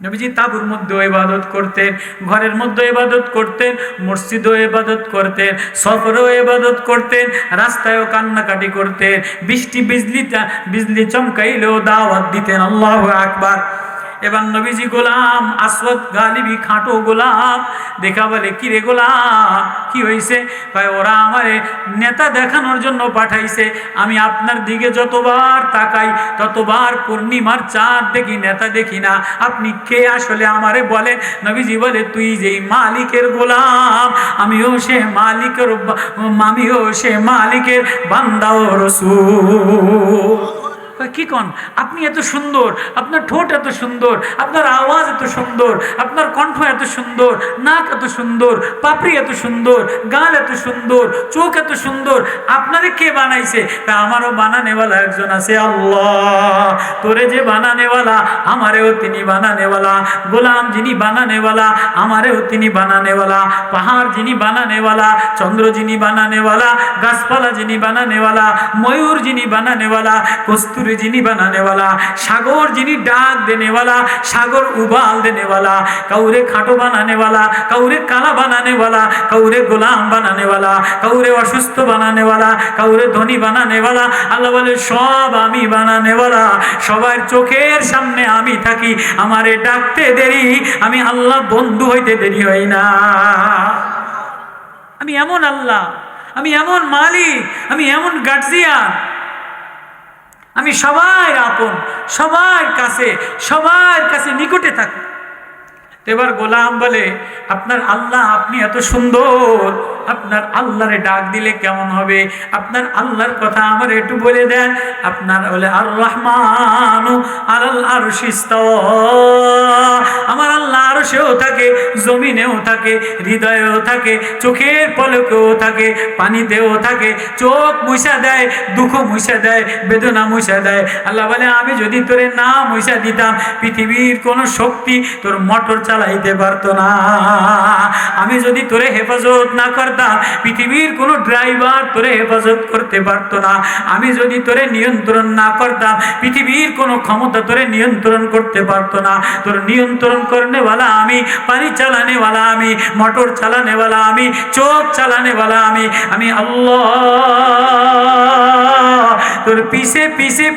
নবীজি তাঁবুর মধ্যেও ইবাদত করতেন, ঘরের মধ্যে ইবাদত করতেন, মসজিদেও ইবাদত করতেন, সফরেও ইবাদত করতেন, রাস্তায়ও কান্নাকাটি করতেন, বিজলি চমকাইলেও দাওয়াত দিতেন। আল্লাহু আকবার। এবার নবীজি গোলাম আসওয়াদ গালিবি খাটো গোলাম দেখা বলে, কি রে গোলাম কি হয়েছে? কয় ওরা আমারে নেতা দেখানোর জন্য পাঠাইছে, আমি আপনার দিকে যতবার তাকাই ততবার পূর্ণিমার চাঁদ দেখি, নেতা দেখি না, আপনি কে আসলে আমারে বলে? নবীজি বলে, তুই যেই মালিকের গোলাম আমিও সে মালিকের বান্দা ও রাসূল। কি কন আপনি? এত সুন্দর, আপনার ঠোঁট এত সুন্দর, আপনার আওয়াজ এত সুন্দর, আপনার কণ্ঠ এত সুন্দর, নাক এত সুন্দর, পাপড়ি এত সুন্দর, গাল এত সুন্দর, চোখ এত সুন্দর, আপনারে কে বানাইছে? তা আমারও বানানেওয়ালা একজন আছে, আল্লাহ। তোরে যে বানানেওয়ালা আমারেও তিনি বানানেওয়ালা, গোলাম যিনি বানানেওয়ালা আমারেও তিনি বানানেওয়ালা, পাহাড় যিনি বানানেওয়ালা, চন্দ্র যিনি বানানেওয়ালা, গাছপালা যিনি বানানেওয়ালা, ময়ূর যিনি বানানেওয়ালা, কস্তুরী যিনি বানানেওয়ালা, সাগর যিনি ডাক দেনেওয়ালা, সাগর উবাল দেনেওয়ালা, কাউরে খাটো বানানেওয়ালা, কাউরে কালা বানানেওয়ালা, কাউরে গোলাম বানানেওয়ালা, কাউরে অসুস্থ বানানেওয়ালা, কাউরে ধনী বানানেওয়ালা, আল্লাহ বলে সব আমি বানানেওয়ালা। সবার চোখের সামনে আমি থাকি, আমারে ডাকতে দেরি, আমি আল্লাহ বন্ধু হইতে দেরি হই না। আমি এমন আল্লাহ, আমি এমন মালিক, আমি এমন গার্জিয়ান, আমি সবার আপন, সবার কাছে নিকটে থাকি। এবার গোলাম বলে, আপনার আল্লাহ আপনি এত সুন্দর, আপনার আল্লাহরে ডাক দিলে কেমন হবে? আপনার আল্লাহর কথা আমার একটু বলে দেন। আপনার বলে, আর রহমানু আলাল আরশি ইস্তাওয়া, আমার আল্লাহ আরশেও থাকে, জমিনেও থাকে, হৃদয়েও থাকে, চোখের পলকেও থাকে, পানিতেও থাকে, চোখ মুছা দেয়, দুঃখ মুছা দেয়, বেদনা মুছা দেয়। আল্লাহ বলে, আমি যদি তোরে না মুছা দিতাম পৃথিবীর কোনো শক্তি তোর মোটর চালাইতে পারতো না। আমি যদি তোরে হেফাজত না করতাম পৃথিবীর কোনো ড্রাইভার তোরে হেফাজত করতে পারতো না। আমি যদি তোরে নিয়ন্ত্রণ না করতাম পৃথিবীর কোনো ক্ষমতা তোরে নিয়ন্ত্রণ করতে পারতো না। তোর নিয়ন্ত্রণ করনেওয়ালা আমি, পানি চালানেওয়ালা আমি, মোটর চালানেওয়ালা আমি, চোখ চালানেওয়ালা আমি আল্লাহ। তোর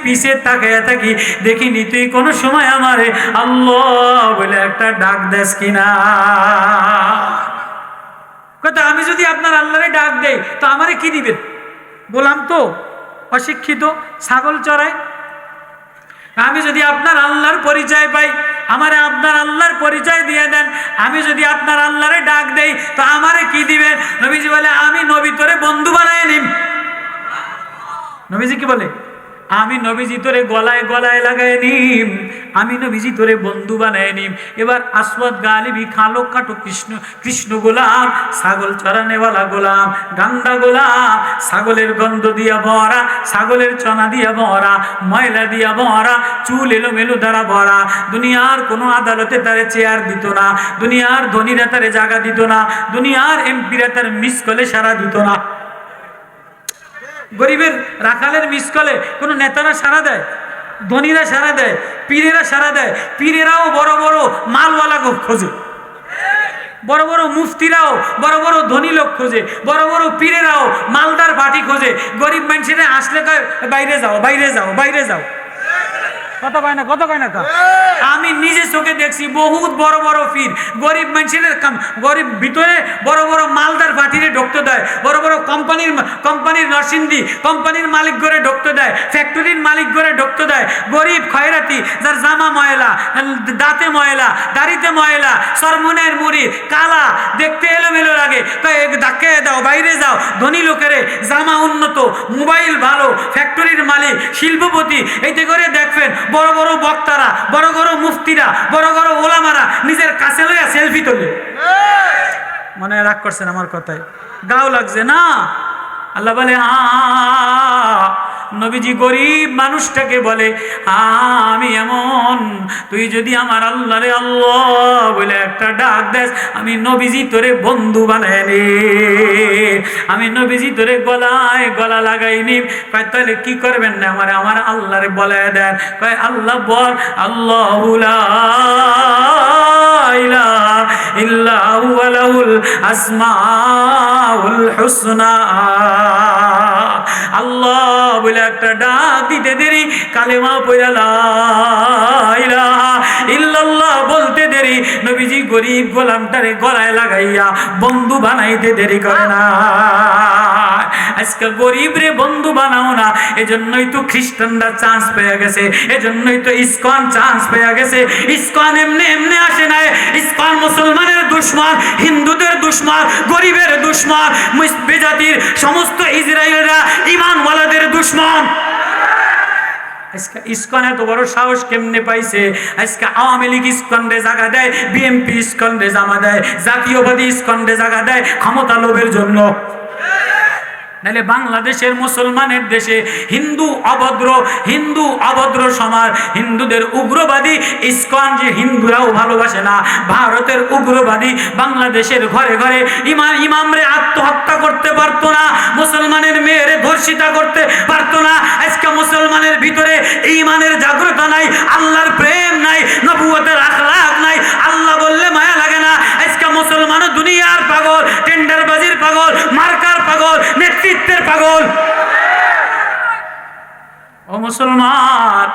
পিছে তাকায়া থাকি, দেখিনি তুই কোনো সময় আমারে আল্লাহ বলে একটা ডাক দেস কিনা। কথা, আমি যদি আপনার আল্লাহরে ডাক দেই তো আমারে কি দিবেন? গোলাম তো, অশিক্ষিত, ছাগল চড়ায়। আমি যদি আপনার আল্লাহর পরিচয় পাই, আমারে আপনার আল্লাহর পরিচয় দিয়ে দেন। আমি যদি আপনার আল্লাহরে ডাক দেই তো আমারে কি দিবেন? নবীজি বলে, আমি নবী তোরে বন্ধু বানায় নিম। নবীজি কি বলে? আমি নবীজি তোরে গলায় লাগায় নিম, আমি নবীজি তোরে বন্ধু বানায় নিম। এবার আসওয়াদ গালিবি খালো কাটো কৃষ্ণ গোলাম, ছাগল চড়ানেওয়ালা গোলাম, গান্দা গোলাম, ছাগলের গন্ধ দিয়া ভরা, ছাগলের চনা দিয়া ভরা, ময়লা দিয়া ভরা, চুল এলোমেলো দ্বারা ভরা। দুনিয়ার কোনো আদালতে তারে চেয়ার দিত না, দুনিয়ার ধনীরা তারে জায়গা দিত না, দুনিয়ার এমপিরা তার মিস কলে সারা দিত না। গরিবের রাখালের মিস কলে কোনো নেতারা সারা দেয়? ধনীরা সারা দেয়, পীরেরা সারা দেয়। পীরেরাও বড় বড় মালওয়ালা খোঁজে, বড় বড় মুফতিরাও বড় বড় ধনী লোক খোঁজে, বড় বড় পীরেরাও মালদার পার্টি খোঁজে। গরিব মানুষেরা আসলে কয়, বাইরে যাও, বাইরে যাও, বাইরে যাও। কত কয় না আমি নিজে চোখে দেখছি বহুত বড় বড় পীর গরিব মানুষের গরিব ভিতরে বড় বড় মালদার পার্টিরে ঢুকতে দেয়, বড় বড় কোম্পানির নরসিংদী কোম্পানির মালিক করে ঢুকতে দেয়, ফ্যাক্টরির মালিক করে ঢুকতে দেয়। গরিব খয়রাতি, যার জামা ময়লা, দাঁতে ময়লা, দাড়িতে ময়লা, সরমনের মুড়ি কালা, দেখতে এলোমেলো লাগে, ধাক্কে দাও, বাইরে যাও। ধনী লোকেরে জামা উন্নত, মোবাইল ভালো, ফ্যাক্টরির মালিক, শিল্পপতি, এইতে করে দেখবেন বড় বড় বক্তারা, বড় বড় মুফতিরা, বড় বড় ওলামারা নিজের কাছে লইয়া সেলফি তোলে। মনে রাগ করছেন আমার কথায়? গাও লাগছে না? আল্লাহ বলে, নবীজি গরিব মানুষটাকে বলে, আমি এমন, তুই যদি আমার আল্লাহরে আল্লাহ বলে একটা ডাক দেস, আমি নবীজি তোরে বন্ধু বানায় নে, আমি নবীজি তোরে গলায় গলা লাগাই নি। কয় তাহলে কি করবেন না? আমার আল্লাহরে বলায় দেন। কয় আল্লাহ বল, আল্লাহু লা আসমাউল হুসনা। আল্লাহ বলে একটা ডাক দিতে দেরি, কালেমা পড়া লা ইলাহা ইল্লাল্লাহ বলতে দেরি, নবীজি গরিব গোলামটারে গলায় লাগাইয়া বন্ধু বানাইতে দেরি করে না। আজকে গরিব রে বন্ধু বানাও না, এজন্যই তো খ্রিস্টানরা চান্স পেয়ে গেছে, এজন্যই তো ইসকন চান্স পেয়ে গেছে। ইসকন এমনি এমনি আসে নাই, ইসকন মুসলমানের দুশমন, হিন্দুদের দুশমন, গরিবের দুশমন, বেজাতির সমস্ত ইসরায়েলরা ঈমানওয়ালাদের দুশমন। আজকে ইসকন এত বড় সাহস কেমনে পাইছে? আজকে আওয়ামী লীগ ইসকনরে জায়গা দেয়, বিএনপি ইসকনরে জামা দেয়, জাতীয়বাদী ইসকনরে জায়গা দেয় ক্ষমতা লোভের জন্য। নাহলে বাংলাদেশের মুসলমানের দেশে হিন্দু অভদ্র সমাজ, হিন্দুদের উগ্রবাদী ইসকন যে হিন্দুরাও ভালোবাসে না, ভারতের উগ্রবাদী বাংলাদেশের ঘরে ঘরে ইমামরে আত্মহত্যা করতে পারতো না, মুসলমানের মেয়েরে ধর্ষিতা করতে পারতো না। আজকে মুসলমানের ভিতরে ঈমানের জাগ্রতা নাই, আল্লাহর প্রেম নাই, নবুয়তের আখলাক নাই, আল্লাহ বললে মায়া লাগে না। আজকে মুসলমানও দুনিয়ার পাগল, টেন্ডারবাজির পাগল, মার্কার পাগল, নেতৃত্বের পাগল। ও মুসলমান,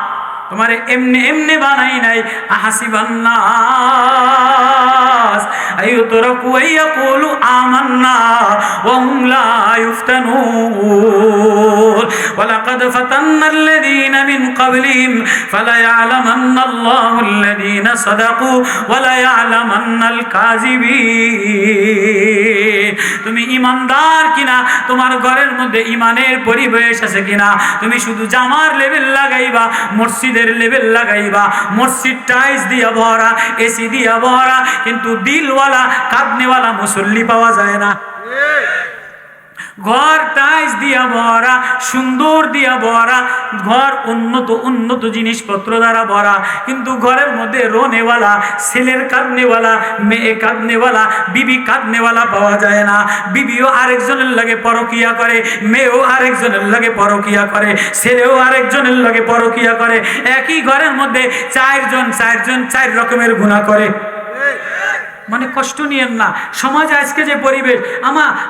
তোমারে এমনি এমনি বানাই নাই। আহাসিবান নাস আইয়ুতরাকু আইয়াকুলু আমান্না ওয়া হুম লা ইফতানুন ওয়ালাকাদ ফাতান্নাল্লাযীনা মিন ক্বাবলিহিম ফালায়ালামান্নাল্লাহুল্লাযীনা সাদাকু ওয়া লায়ালামান্নাল কাযিবিন। তুমি ঈমানদার কিনা, তোমার ঘরের মধ্যে ঈমানের পরিবেশ আছে কিনা। তুমি শুধু জামার লেভেল লাগাইবা, মসজিদের লেভেল লাগাইবা, মসজিদ টাইলস দিয়া ভরা, এসি দিয়া ভরা, কিন্তু দিলওয়ালা কাঁদনেওয়ালা মুসল্লি পাওয়া যায় না। ঘর টাইলস দিয়া ভরা, সুন্দর দিয়া ভরা, ঘর উন্নত জিনিসপত্র দ্বারা ভরা, কিন্তু ঘরের মধ্যে রোনেওয়ালা, ছেলের কাঁদনেওয়ালা, মেয়ে কাঁদনেওয়ালা, বিবি কাঁদনেওয়ালা পাওয়া যায় না। বিবিও আরেকজনের লাগে পরকিয়া করে, মেয়েও আরেকজনের লাগে পরকিয়া করে, ছেলেও আরেকজনের লাগে পরকিয়া করে। একই ঘরের মধ্যে চার রকমের গুনাহ করে। মানে কষ্ট নিয়েন না। সমাজে আজকে যে পরিবেশ,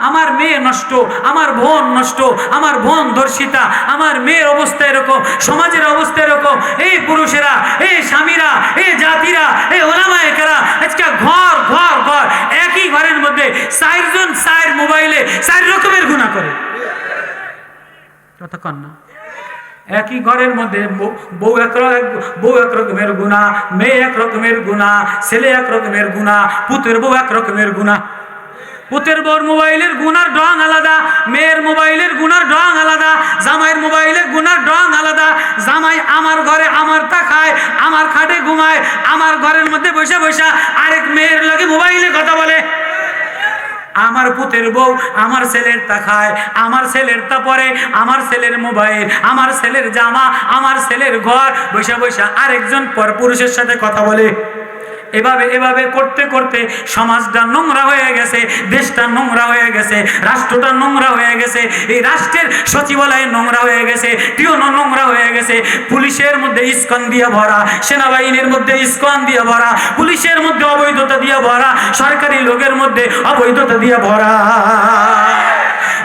আমার মেয়ে নষ্ট, আমার বোন নষ্ট, আমার বোন ধর্ষিতা, আমার মেয়ের অবস্থা এরকম, সমাজের অবস্থা এরকম। এই পুরুষেরা, এই স্বামীরা, এই জাতিরা, এই ওলামায়েরা আজকে ঘর ঘর ঘর একই ঘরের মধ্যে চার মোবাইলে 4 রকমের গুনাহ করে। কতক্ষণ না একই ঘরের মধ্যে বউ এক রকমের গুনাহ, মেয়ে এক রকমের গুনাহ, ছেলে এক রকমের গুনাহ, পুতের বউ এক রকমের গুনাহ। পুতের বউর মোবাইলের গুনার ঢং আলাদা, মেয়ের মোবাইলের গুনার ঢং আলাদা, জামাইয়ের মোবাইলের গুনার ঢং আলাদা। জামাই আমার ঘরে আমার তা খায়, আমার খাটে ঘুমায়, আমার ঘরের মধ্যে বসে বসে আরেক মেয়ের লাগে মোবাইলে কথা বলে। আমার পুতের বউ আমার ছেলের তা খায়, আমার ছেলের তা পরে, আমার ছেলের মোবাইল, আমার ছেলের জামা, আমার ছেলের ঘর, বসে বসে আরেকজন পরপুরুষের সাথে কথা বলে। এভাবে করতে করতে সমাজটা নোংরা হয়ে গেছে, দেশটা নোংরা হয়ে গেছে, রাষ্ট্রটা নোংরা হয়ে গেছে, এই রাষ্ট্রের সচিবালয় নোংরা হয়ে গেছে, টিওনো নোংরা হয়ে গেছে। পুলিশের মধ্যে ইসকন দিয়া ভরা, সেনাবাহিনীর মধ্যে ইসকন দিয়া ভরা, পুলিশের মধ্যে অবৈধতা দিয়া ভরা, সরকারি লোকের মধ্যে অবৈধতা দিয়া ভরা।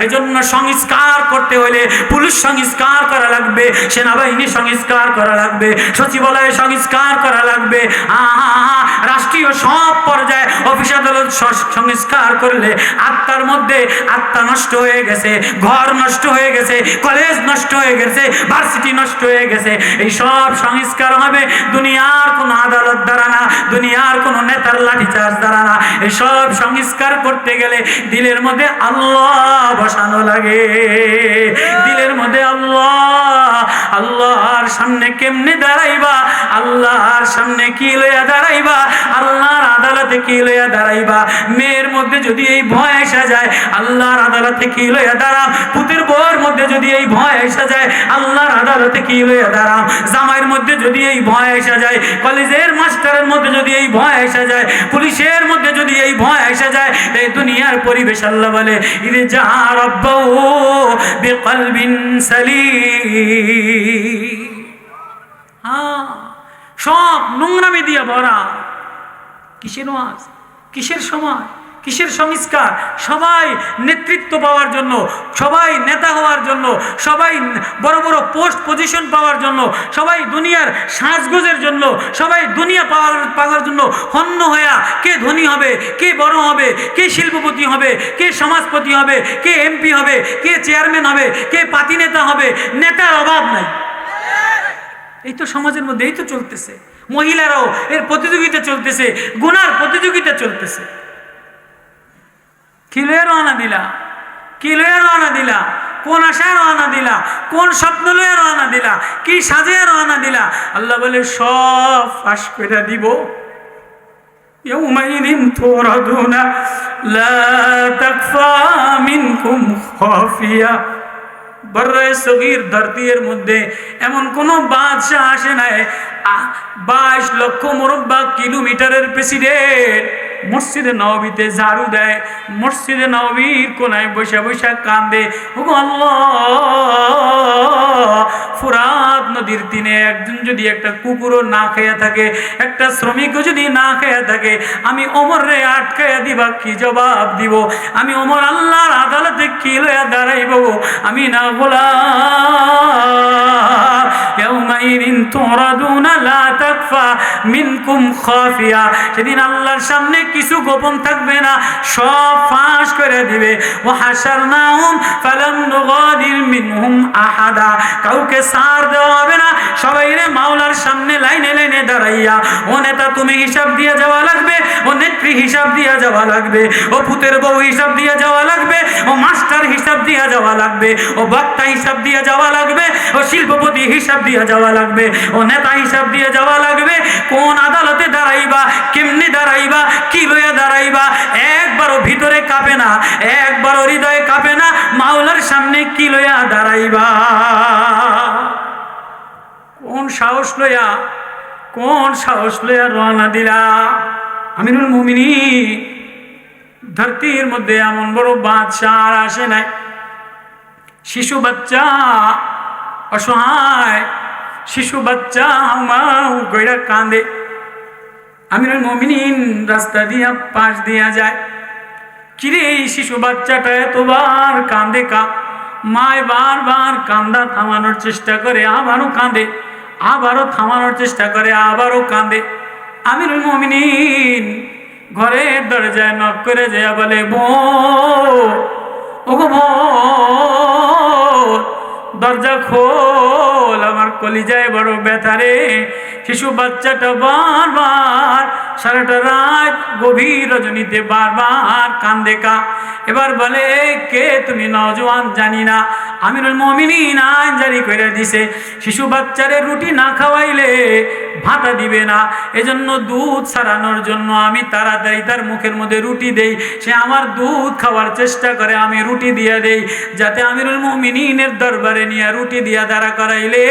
এজন্য সংস্কার করতে হলে পুলিশ সংস্কার করা লাগবে, সেনাবাহিনী সংস্কার করা লাগবে, সচিবালয় সংস্কার করা লাগবে। রাষ্ট্রীয় সব পর্যায়ে অফিস আদালত সংস্কার করলে আত্মার মধ্যে আত্মা নষ্ট হয়ে গেছে, ঘর নষ্ট হয়ে গেছে, কলেজ নষ্ট হয়ে গেছে, ভার্সিটি নষ্ট হয়ে গেছে। এই সব সংস্কার হবে দুনিয়ার কোনো আদালত দ্বারা না, দুনিয়ার কোনো নেতার লাঠিচার্জ দ্বারা না। এই সব সংস্কার করতে গেলে দিলের মধ্যে আল্লাহ বসানো লাগে। দিলের মধ্যে আল্লাহর সামনে কেমনে দাঁড়াইবা, আল্লাহর সামনে কি লইয়া দাঁড়াইবা, আল্লাহর আদালতে কি লইয়া দাঁড়াইবা। মেয়ের মধ্যে যদি এই ভয় আসা যায়, আল্লাহর আদালতে কি লইয়া দাঁড়াম। পুতের বউয়ের মধ্যে যদি এই ভয় আসা যায়, আল্লাহর আদালতে কি লইয়া দাঁড়াম। জামাইয়ের মধ্যে যদি এই ভয় আসা যায়, কলেজের মাস্টারের মধ্যে যদি এই ভয় আসা যায়, পুলিশের মধ্যে যদি এই ভয় আসা যায়, এই দুনিয়ার পরিবেশ আল্লাহ বলে ইদে যা রাব্বাহু বিকলবিন সালিম। সব নোংরামি দিয়া ভরা। কিসের ওয়াজ, কিসের সমাজ, কিসের সংস্কার? সবাই নেতৃত্ব পাওয়ার জন্য, সবাই নেতা হওয়ার জন্য, সবাই বড় বড় পোস্ট পজিশন পাওয়ার জন্য, সবাই দুনিয়ার সাজগোজের জন্য, সবাই দুনিয়া পাওয়ার জন্য হন্য হইয়া কে ধনী হবে, কে বড় হবে, কে শিল্পপতি হবে, কে সমাজপতি হবে, কে এমপি হবে, কে চেয়ারম্যান হবে, কে পাতি নেতা হবে। নেতার অভাব নাই। এই তো সমাজের মধ্যে এই তো চলতেছে। মহিলারাও এর প্রতিযোগিতা চলতেছে, গুনার প্রতিযোগিতা চলতেছে। কি লয়ে রওনা দিলা? কি লয়ে রওনা দিলা? কোন আশায় রওনা দিলা? কোন স্বপ্ন লয়ে রওনা দিলা? কি সাজে রওনা দিলা? আল্লাহ বলে সব ফাঁস করে দিব। ইয়াউমাইযিন তুরাদুনা লা তাকফা মিনকুম খাফিয়া। বর্রে সগীর ধরতির মধ্যে এমন কোন বাদশাহ আসে নাই। 22 লক্ষ মুরব্বা কিলোমিটারের প্রেসিডেন্ট মসজিদে নববীতে ঝাড়ু দেয়, মসজিদে নববীর কোনায় বসে বসে কান্দে, ওগো আল্লাহ, ফুরাত নদীর তীরে একজন যদি একটা কুকুরও না খেয়ে থাকে, একটা শ্রমিকও যদি না খেয়ে থাকে, আমি ওমর রে আটকাইয়া দিবা কি জবাব দিব? আমি ওমর আল্লাহর আদালতে কি লইয়া দাঁড়াইব? আমি না গোলাম। ইয়াউমাইযিন তুরাদুনা লা তাকফা মিনকুম খাফিয়া। সেদিন আল্লাহর সামনে কিছু গোপন থাকবে না, সব ফাঁস করে দিবে। ওয়া হাশারনাহুম ফালাম নুগাদির মিনহুম আহাদা। কাউকে ছাড় দেওয়া হবে না, সবাইরে মাওলার সামনে লাইনে লাইনে দাঁড়াইয়া, ও নেতা তুমি হিসাব দিয়ে যাওয়া লাগবে, ও নেত্রী হিসাব দিয়ে যাওয়া লাগবে, ও পুতের বউ হিসাব দিয়ে যাওয়া লাগবে, ও মাস্টার হিসাব দিয়ে যাওয়া লাগবে, ও বক্তা হিসাব দিয়ে যাওয়া লাগবে, ও শিল্পপতি হিসাব দিয়ে যাওয়া লাগবে, ও নেতা হিসাব দিয়ে যাওয়া লাগবে। কোন আদালতে দাঁড়াইবা, কেমনি দাঁড়াইবা, কি লইয়া দাঁড়াইবা, একবারও ভিতরে কাঁপে না, একবারও হৃদয়ে কাঁপে না, মাওলার সামনে কি লইয়া দাঁড়াইবা। কোন সাহস লইয়া, কোন সাহস লইয়া রওনা দিলা? আমিরুল মুমিনিন, ধরতির মধ্যে এমন বড় বাদশাহ আর আসে নাই। শিশু বাচ্চা, অসহায় শিশু বাচ্চা হাউমাউ কইরা কান্দে। আমিরুল মুমিনিন রাস্তা দিয়া পাশ দিয়া যায়। কিরে এই শিশু বাচ্চাটা এতবার কান্দে কা? মায় বারবার কান্দা থামানোর চেষ্টা করে, আবারও কাঁদে, আবারও থামানোর চেষ্টা করে, আবারও কাঁদে। আমিরুল মুমিনিন ঘরের দরজায় নক করে যায়, বলে বউ, ওগো বউ, দরজা খোল, আমার কলিজায় বড় ব্যথা রে। শিশু বাচ্চাটা বারবার সারাটা রাত গভীর রজনীতে বারবার কান্দে কা। এবার বলে কে তুমি? নওজোয়ান জানি না। আমিরুল মুমিনিন আইন জারি করে দিছে, শিশু বাচ্চারে রুটি না খাওয়াইলে ভাতা দিবে না। এজন্য দুধ ছাড়ানোর জন্য আমি তাড়াতাড়ি তার মুখের মধ্যে রুটি দেই। সে আমার দুধ খাওয়ার চেষ্টা করে, আমি রুটি দিয়া দেই, যাতে আমিরুল মুমিনিনের দরবারে নিয়ে রুটি দিয়া দাঁড়া করাইলে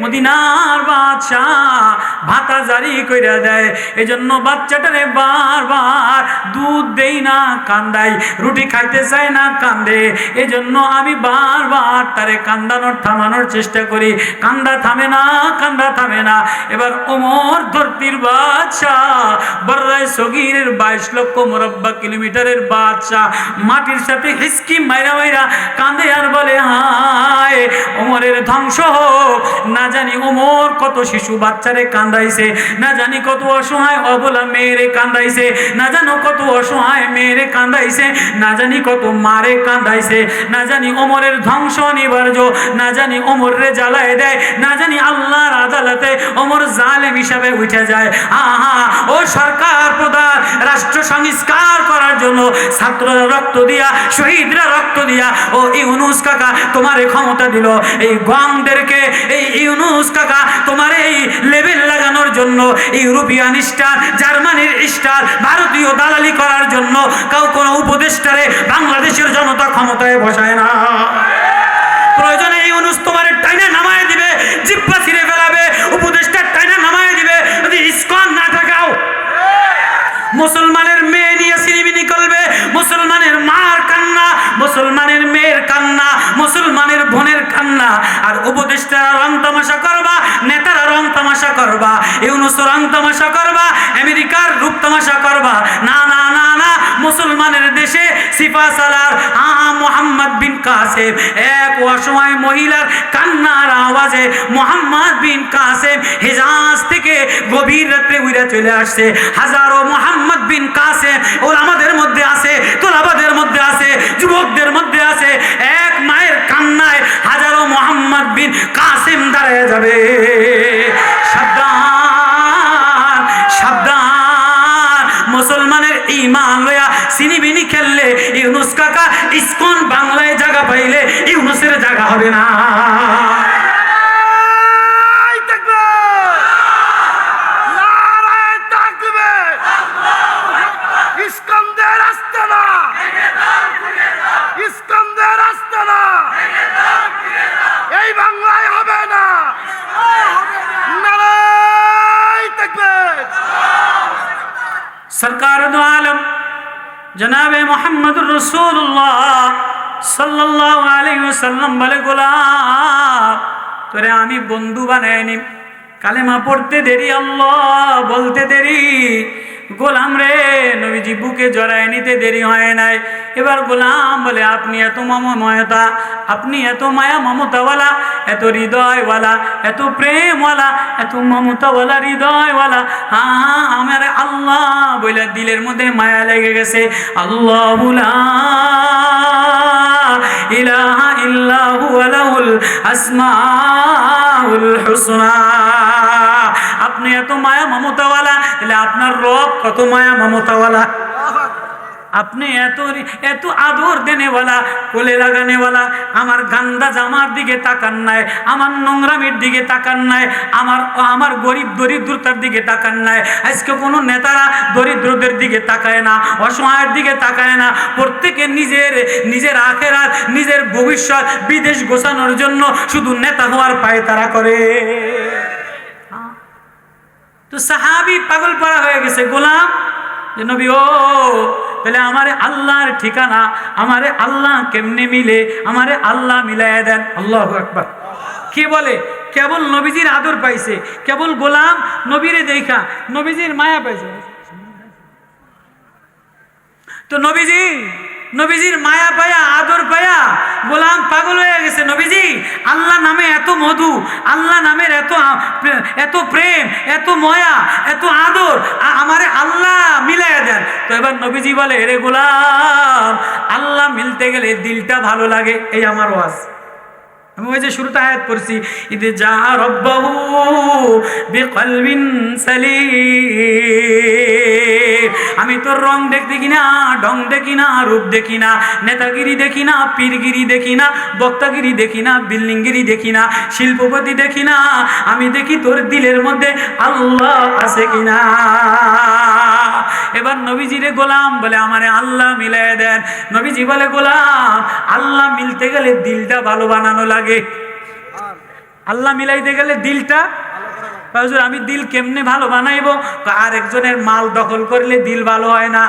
মদিনার বাদশাহ ভাতা জারি কইরা দেয়। এজন্য বাচ্চাটারে বারবার দুধ দেই না, কান্দাই, রুটি খাইতে চায় না, কান্দে। এজন্য আমি বারবার তারে কান্দানোর থামানোর চেষ্টা করি, কান্দা থামে না, কান্দা থামে না। এবার ওমর ধরতির বাদশাহ, বর্রায় সগীরের 22 লক্ষ মুরব্বা কিলোমিটারের বাদশাহ, মাটির সাথে হিসকি মাইরা মাইরা কান্দে আর বলে হায় ওমরের ধ্বংস হোক। না জানি ওমর কত শিশু বাচ্চারে কান্দাইছে, না জানি কত অসহায় অবলা মেয়েরে কান্দাইছে, না জানো কত অসহায় মেয়েরে কান্দাইছে, না জানি কত মারে কান্দাইছে। না জানি ওমরের ধ্বংস অনিবার্য, না জানি ওমরে জ্বালায় দেয়, না জানি আল্লাহর আদালতে ওমর জালেম হিসাবে উঠে যায়। আহা, ও সরকার প্রধান, রাষ্ট্র সংস্কার করার জন্য ছাত্ররা রক্ত দিয়া, শহীদরা রক্ত দিয়া, ও ইউনুস কাকা তোমার ক্ষমতা দিল। এই গংদেরকে, এই ইউনুস কাকা তোমার এই লেভেল লাগানোর জন্য, ইউরোপিয়ান স্টার, জার্মানির স্টার, ভারতীয় দালালি করার জন্য কাউ কোনো উপদেষ্টারে বাংলাদেশের জনতা ক্ষমতায় বসায় না। প্রয়োজনে ইউনুস তোমার টাইনা নামায় দিবে, জিব্বা ছিঁড়ে ফেলাবে, উপদেষ্টার টাইনা নামায় দিবে। যদি ইসকন না থাকাও, মুসলমানের মেয়ে নিয়ে সিনেমিনি করবে, মুসলমানের মার কান্না, মুসলমানের মেয়ের কান্না, মুসলমানের বোনের কান্না, আর উপদেষ্টারা রং তামাশা করবা, নেতারা রং তামাশা করবা, ইউনুস রং তামাশা করবা, আমেরিকার রূপ তামাশা করবা। না না না না, মুসলমান মুসলমানের দেশে সিপাহসালার মুহাম্মদ বিন কাসেম এক অসময় মহিলার কান্নার আওয়াজে মুহাম্মদ বিন কাসেম হিজাজ থেকে গভীর রাত্রে উড়ে চলে আসছে। হাজারো মুহাম্মদ বিন কাসেম ওলামাদের মধ্যে আছে, তোলাবাদের মধ্যে আছে, যুবকদের মধ্যে আছে। এক মায়ের কান্নায় হাজারো মুহাম্মদ বিন কাসেম দাঁড়িয়ে যাবে। সাবধান সাবধান, মুসলমানের ঈমান লয়া সিনিবিনি খেললে ইউনুস কাকা ইসকন বাংলায় জায়গা পাইলে ইউনুসের জায়গা হবে না। सरकार दो आलम जनाब मोहम्मद रसूलुल्लाह सल्लल्लाहु अलैहि वसल्लम बोले गोलाम তোরে আমি বন্ধু বানাই নি, কালেমা পড়তে দেরি আল্লাহ বলতে দেরি, গোলাম রে নবীজি বুকে জড়ায় নিতে দেরি হয় নাই। এবার গোলাম বলে আপনি এত মমতা, আপনি এত মায়া মমতাওয়ালা, এত হৃদয়ওয়ালা, এত প্রেমওয়ালা, এত মমতাওয়ালা, হৃদয়ওয়ালা। হ্যাঁ আমার আল্লাহ বলে দিলের মধ্যে মায়া লেগে গেছে। আল্লাহু লা ইলাহা ইল্লা হুয়া লাহুল আসমাউল হুসনা। আপনি এত মায়া মমতাওয়ালা, তাহলে আপনার রব কত মায়া মমতাওয়ালা। আপনি এত এত আদর দেনেওয়ালা, কোলে লাগানেওয়ালা। আমার গান্দা জামার দিকে তাকান নাই, আমার নোংরামির দিকে তাকান নাই, আমার গরিব দরিদ্রতার দিকে তাকান নাই। আজকে কোনো নেতারা দরিদ্রদের দিকে তাকায় না, অসহায়ের দিকে তাকায় না। প্রত্যেকে নিজের আখেরাত, নিজের ভবিষ্যৎ বিদেশ গোছানোর জন্য শুধু নেতা হওয়ার পায়তারা করে। তো সাহাবী পাগল পারা হয়ে গেছে। গোলাম যে নবী ও তাহলে আমারে আল্লাহর ঠিকানা, আমারে আল্লাহ কেমনে মিলে, আমারে আল্লাহ মিলাইয়া দেন। আল্লাহু আকবার। কে বলে কেবল নবীজির আদর পাইছে, কেবল গোলাম নবীরে দেখা নবীজির মায়া পাইছে। তো নবীজির মায়া পায়া, আদর পায়া গোলাম পাগল হয়ে গেছে। নবীজি আল্লাহ নামে এত মধু, আল্লাহ নামের এত প্রেম, এত মায়া, এত আদর, আমারে আল্লাহ মিলাইয়া দেন। তো এবার নবীজি বলে রে গোলাম, আল্লাহ মিলতে গেলে দিলটা ভালো লাগে। এই আমার ওয়াজ। আমি ওই যে শুরুতে আয়াত পড়ছি, ইদে যা রব্বাহু বিকলবিন সালিম। আমি তোর রং দেখি না, ঢং দেখি না, রূপ দেখি না, নেতাগিরি দেখি না, পীরগিরি দেখি না, বক্তাগিরি দেখি না, বিল্ডিংগিরি দেখি না, শিল্পপতি দেখি না। আমি দেখি তোর দিলের মধ্যে আল্লাহ আছে কিনা। এবার নবীজিরে গোলাম বলে আমারে আল্লাহ মিলাই দেন। নবীজি বলে গোলাম আল্লাহ মিলতে গেলে দিলটা ভালো বানানো লাগে। আল্লাহ মিলাইতে গেলে দিলটা, হুজুর আমি দিল কেমনে ভালো বানাইবো? আর একজনের মাল দখল করলে দিল ভালো হয় না।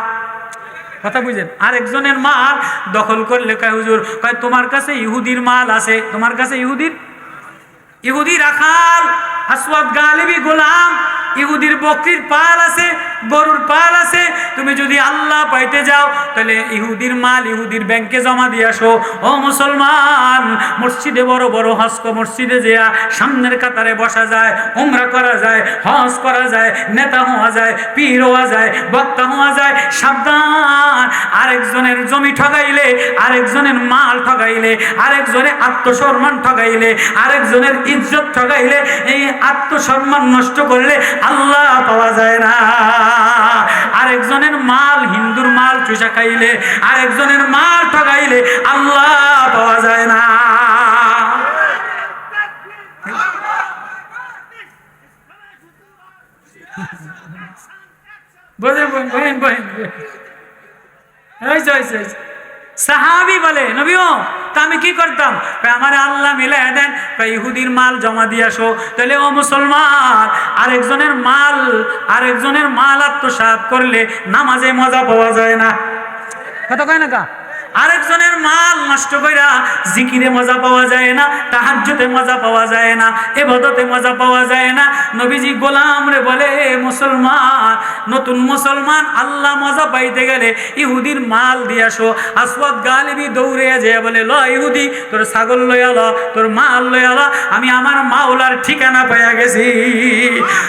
কথা বুঝেন? আর একজনের মাল দখল করলে কয় হুজুর, কয় তোমার কাছে ইহুদির মাল আছে, তোমার কাছে ইহুদি রাখাল আসওয়াদ গালিবি গোলাম, ইহুদির বকরির পাল আছে, গরুর পাল আছে। তুমি যদি আল্লাহ পাইতে যাও তাহলে ইহুদির মাল ইহুদির ব্যাংকে জমা দিয়ে আসো। ও মুসলমান, মসজিদে বড় বড় হজ মসজিদে যেয়া সামনের কাতারে বসা যায়, উমরা করা যায়, হজ করা যায়, নেতা হওয়া যায়, পীর হওয়া যায়, বক্তা হওয়া যায়। সাবধান, আরেকজনের জমি ঠগাইলে, আরেকজনের মাল ঠগাইলে, আরেকজনের আত্মসম্মান ঠগাইলে, আরেকজনের ইজ্জত ঠগাইলে, এই আত্মসম্মান নষ্ট করলে আল্লাহ পাওয়া যায় না। আরেকজনের মাল, হিন্দুর মাল চুষা খাইলে, আরেকজনের মাল ঠগাইলে আল্লাহ পাওয়া যায় না। সাহাবী বলে নবীও তা আমি কি করতাম? আমার আল্লাহ মিলাই দেন, ইহুদির মাল জমা দিয়ে আসো। তাহলে ও মুসলমান, আরেকজনের মাল আত্মসাৎ করলে নামাজে মজা পাওয়া যায় না। কথা কয় না কা? আরেকজনের মাল নষ্ট কইরা জিকিরে মজা পাওয়া যায় না, তাহাজ্জুদে মজা পাওয়া যায় না, ইবাদতে মজা পাওয়া যায় না। নবীজি গোলাম রে বলে, মুসলমান, নতুন মুসলমান, আল্লাহ মজা পাইতে গেলে ইহুদির মাল দিয়ে আসো। আসওয়াদ গালিবি দৌড়ে যায় বলে, ল ইহুদি, তোর ছাগল লইয়া ল, তোর মাল লইয়া ল, আমি আমার মাওলার ঠিকানা পাইয়া গেছি।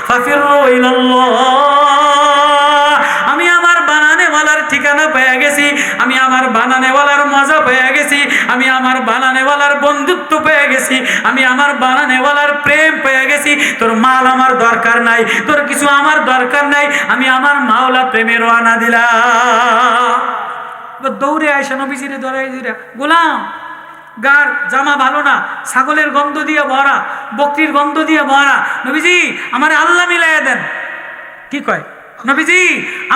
ফাফিরু ইলাল্লাহ, আমি আমার বানানেওয়ালার ঠিকানা পেয়ে গেছি, আমি আমার বানানেওয়ালার মজা পেয়ে গেছি, আমি আমার বানানেওয়ালার বন্ধুত্ব পেয়ে গেছি, আমি আমার বানানেওয়ালার প্রেম পেয়ে গেছি। তোর মাল আমার দরকার নাই, তোর কিছু আমার দরকার নাই, আমি আমার মাওলা প্রেমে রওনা দিলাম। দৌড়ে আয়সা নবীজিরে ধরে দিরা, গোলাম গার জামা ভালো না, ছাগলের গন্ধ দিয়ে ভরা, বকরির গন্ধ দিয়ে ভরা, নবীজি আমারে আল্লাহ মিলাইয়া দেন। কি কয়? নবীজি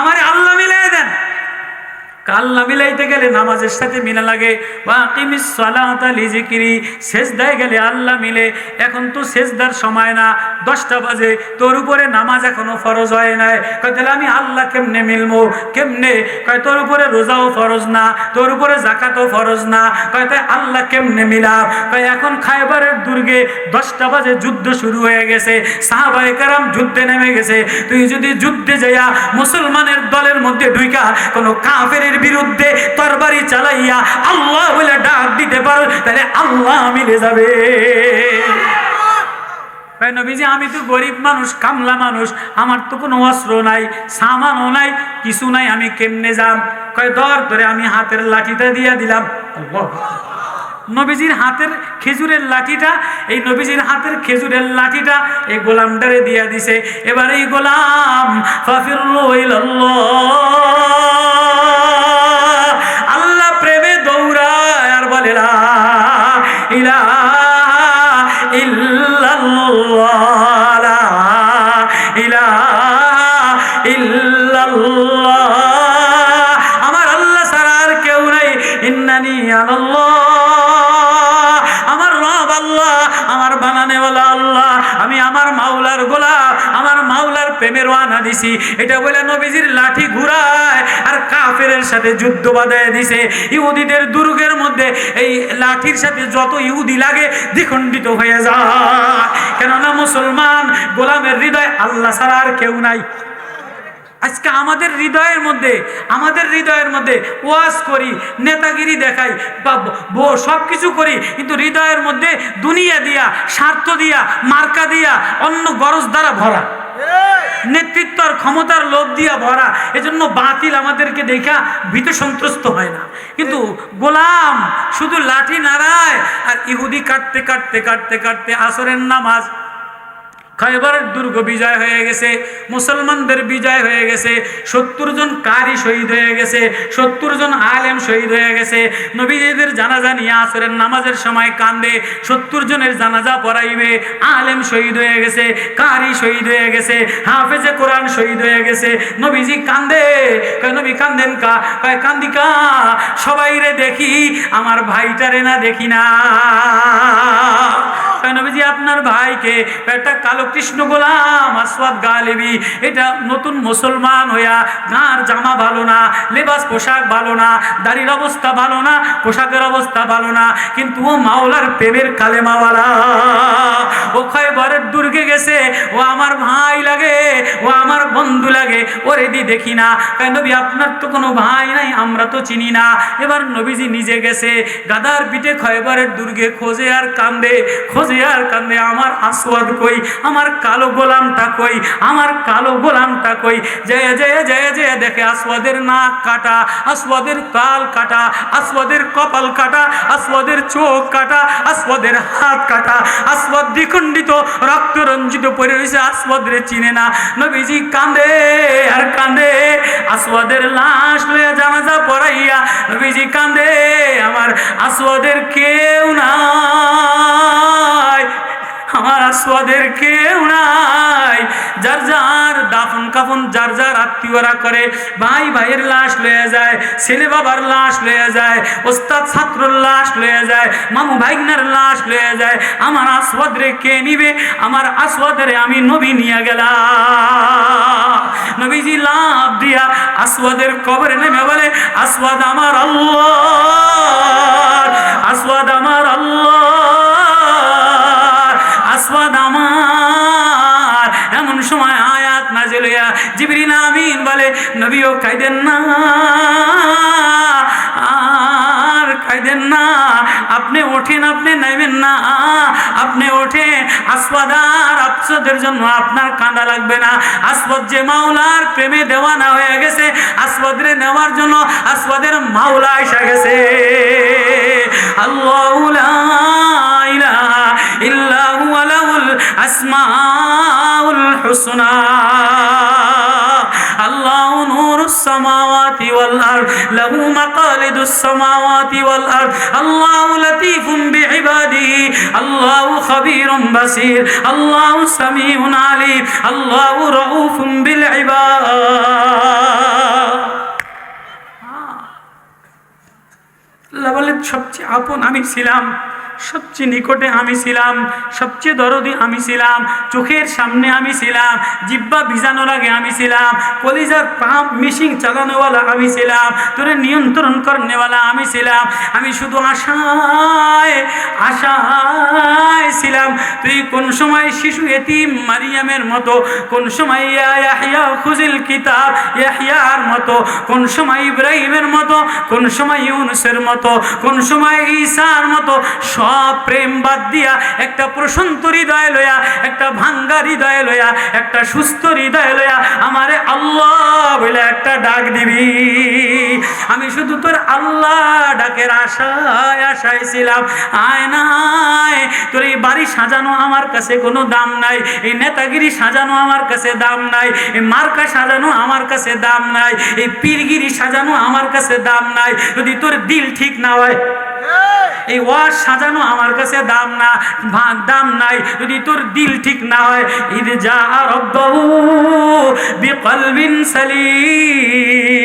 আমারে আল্লাহ মিলাই দেন। আল্লাহ মিলাইতে গেলে নামাজের সাথে মিলা লাগে। ওয়াকিমিস সালাতা লিযিকরি, সেজদায় গেলে আল্লাহ মিলে। এখন তো সেজদার সময় না, 10টা বাজে, তোর উপরে নামাজ এখনো ফরজ হয় নাই। কয় তাহলে আমি আল্লাহ কেমনে মিলবো? কেমনে? কয় তোর উপরে রোজাও ফরজ না, তোর উপরে যাকাতও ফরজ না। কয় তাই আল্লাহ কেমনে মিলাম? কয় এখন খায়বারের দুর্গে 10টা বাজে যুদ্ধ শুরু হয়ে গেছে, সাহাবায়ে কেরাম যুদ্ধে নেমে গেছে। তুই যদি যুদ্ধে যাইয়া মুসলমানের দলের মধ্যে ঢুইকা কোনো কাফেরের বিরুদ্ধে তরবারি চালাইয়া আল্লাহ বলে ডাক দিতে পারো, তাহলে আল্লাহ মিলে যাবে। নবীজি আমি তো গরিব মানুষ, কামলা মানুষ, আমার তো কোনো অস্ত্র নাই, সামানও নাই, কিছু নাই, আমি কেমনে যাম? কয় দর ধরে আমি হাতের লাঠিটা দিয়া দিলাম। নবীজির হাতের খেজুরের লাঠিটা, এই নবীজির হাতের খেজুরের লাঠিটা এই গোলামটারে দিয়া দিছে। এবার এই গোলাম ফাফিরু ইলাল্লাহ, আল্লাহ প্রেমে দৌড়ায় আর বলে লা ইলাহা ইল্লাল্লাহ, লা ইলাহা ইল্লাল্লাহ, আমার আল্লাহ ছাড়া আর কেউ নাই। ইন্নানি আনাল্লাহ, আমার রব আল্লাহ, আমার বানানেওয়ালা আল্লাহ, আমি আমার মাওলার গোলাম, আমার মাওলার প্রেমে রওনা দিছি। এটা বলে নবীজির লাঠি ঘুরায় আর কাফেরের সাথে যুদ্ধ বাঁধায় দিছে। ইহুদিদের দুর্গের মধ্যে এই লাঠির সাথে যত ইহুদি লাগে দ্বিখণ্ডিত হয়ে যায়, কেননা মুসলমান গোলামের হৃদয় আল্লাহ ছাড়া আর কেউ নাই। আজকে আমাদের হৃদয়ের মধ্যে ওয়াজ করি, নেতাগিরি দেখাই, সব কিছু করি, কিন্তু হৃদয়ের মধ্যে দুনিয়া দিয়া, স্বার্থ দিয়া, মার্কা দিয়া, অন্য গরজ দ্বারা ভরা, নেতৃত্ব আর ক্ষমতার লোভ দিয়া ভরা। এজন্য বাতিল আমাদেরকে দেখা ভীত সন্ত্রস্ত হয় না। কিন্তু গোলাম শুধু লাঠি নাড়ায় আর ইহুদি কাটতে কাটতে কাটতে কাটতে আসরের নামাজ, খায়বারের দুর্গ বিজয় হয়ে গেছে, মুসলমানদের বিজয় হয়ে গেছে, 70 জন কারি শহীদ হয়ে গেছে, 70 জন আলেম শহীদ হয়ে গেছে। নবীজিদের জানাজা নিয়ে আসরের নামাজের সময় কান্দে, 70 জনের জানাজা পড়াইবে, আলেম শহীদ হয়ে গেছে, কারি শহীদ হয়ে গেছে, হাফেজে কোরআন শহীদ হয়ে গেছে। নবীজি কান্দে, কয় নবী কান্দেন কা? কয় কান্দি কা, সবাই রে দেখি, আমার ভাইটারে না দেখি না। নবীজি আপনার ভাইকে, একটা কালো কৃষ্ণ গোলাম আসওয়াদ গালিবি, এটা নতুন মুসলমান হইয়া, গাঁর জামা ভালো না, লেবাস পোশাক ভালো না, দাড়ির অবস্থা ভালো না, পোশাকের অবস্থা ভালো না, কিন্তু ও মাওলার প্রেমের কালেমাওয়ালা। ও খায়বারের দুর্গে গেছে, ও আমার ভাই লাগে, ও আমার বন্ধু লাগে, ওরে দি দেখি না। কয় নবী আপনার তো কোনো ভাই নাই, আমরা তো চিনি না। এবার নবীজি নিজে গেছে, গাদার পিঠে খায়বারের দুর্গে খোঁজে আর কান্দে, খোঁজে আর কান্দে, আমার আসওয়াদ কই, আমার কালো গোলামটা কই, আমার কালো গোলামটা কই। জয় জয় জয় জয় দেখে আসওয়াদের নাক কাটা, আসওয়াদের কাল কাটা, আসওয়াদের কপাল কাটা, আসওয়াদের চোখ কাটা, আসওয়াদের হাত কাটা, আসওয়াদ দ্বিখণ্ডিত রক্ত রঞ্জিত পড়ে রয়েছে, আসওয়াদরে চিনে না। নবীজি কান্দে আর কান্দে, আসওয়াদের লাশ লইয়া জানাজা পড়াইয়া নবীজি কান্দে, আমার আসওয়াদের কেউ নাই, আমার আসওয়াদের কেউ নাই। যার যার দাফন কাফন যার যার আত্মীয়রা করে, ভাই ভাইয়ের লাশ লয়ে যায়, ছেলে বাবার লাশ লয়ে যায়, ওস্তাদ ছাত্রর লাশ লয়ে যায়, মামু ভাইগনার লাশ লয়ে যায়। আমার আসওয়াদরে কে নিবে? আমার আসওয়াদরে আমি নবী নিয়ে গেলাম। নবীজি লাভ দিয়া আসওয়াদের কবরে নেমে বলে, আসওয়াদ আমার আল্লাহ, আসওয়াদ আমার আল্লাহ, আসওয়াদ আমার। এমন সময় আয়াত নাযিল হইয়া জিবরিল আমিন বলে, নবীও কাঁদেন না, আর কাঁদেন না, আপনি ওঠেন, আপনি নাইবেন না, আপনি ওঠেন। আসওয়াদ আর আসওয়াদের জন্য আপনার কাঁদা লাগবে না। আসওয়াদ যে মাওলার প্রেমে দেওয়ানা হয়ে গেছে, আসওয়াদরে নেওয়ার জন্য আসওয়াদের মাওলা এসে গেছে। আল্লাহু লা ইলাহা ইল্লা হুয়া লাহুল আসমাউল হুসনা। আল্লাহু নূরুস সামাওয়াতি ওয়াল আরদ, লাহু মাকালিদুস সামাওয়াতি ওয়াল আরদ, আল্লাহু লাতীফুম বিইবাদিহি, আল্লাহু খাবীরুম বাসীর, আল্লাহু সামিউন আলীম, আল্লাহু রাউফুম বিল ইবাদ। আল্লাহ বলেন, সবচেয়ে আপন আমি ছিলাম, সবচেয়ে নিকটে আমি ছিলাম, সবচেয়ে দরদি আমি ছিলাম, চোখের সামনে আমি ছিলাম, জিহ্বা ভিজানোর আগে আমি ছিলাম, কলিজার পাম্প মেশিন চালানোওয়ালা আমি ছিলাম, তোরে নিয়ন্ত্রণ করনেওয়ালা আমি ছিলাম। আমি শুধু আশায় আশায় ছিলাম, তুই কোন সময় শিশু এতিম মারিয়ামের মতো, কোন সময় ইয়াহইয়া খুজিল কিতাব ইয়াহইয়ার মতো, কোন সময় ইব্রাহিমের মতো, কোন সময় ইউনূসের মতো, কোন সময় ঈসার মতো সব প্রেম বাদ দিয়া একটা প্রশান্ত হৃদয় লয়া, একটা ভাঙ্গা হৃদয় লয়া, একটা সুস্থ হৃদয় লয়া আমারে আল্লাহ বলে একটা ডাক দিবি। আমি শুধু তোর আল্লাহ ডাকের আশায় আশায় ছিলাম। আয় নাই, তোর এই বাড়ি সাজানো আমার কাছে কোনো দাম নাই, এই নেতাগিরি সাজানো আমার কাছে দাম নাই, এই মার্কা সাজানো আমার কাছে দাম নাই, এই পীরগিরি সাজানো আমার কাছে দাম নাই। যদি তোর দিল ঠিক না হয়, এই ওয়াজ সাজানো আমার কাছে দাম নাই। যদি তোর দিল ঠিক না হয়, ইদ যা রাব্বাহু বিকলবিন সালিম,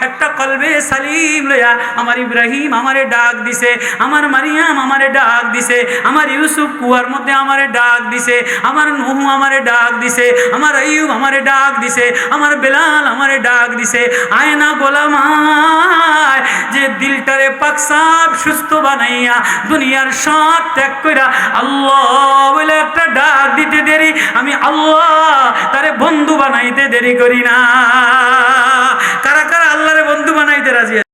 একটা কলবে সালিম লয়া আমার ইব্রাহিম আমারে ডাক দিছে, আমার মারিয়াম আমারে ডাক দিছে, আমার ইউসুফ কুয়ার মধ্যে আমারে ডাক দিছে, আমার নূহ আমারে ডাক দিছে, আমার আইয়ুব আমারে ডাক দিছে, আমার বেলাল আমারে ডাক দিছে। আয় না গোলাম আয়, যে দিলটারে পাক সাফ সুস্থ বানাইয়া দুনিয়ার সব ত্যাগ কইরা আল্লাহ বলে একটা ডাক দিতে দেরি, আমি আল্লাহ তারে বন্ধু বানাইতে দেরি করি না। কারা কারা আল্লাহরে বন্ধু বানাইতে রাজি?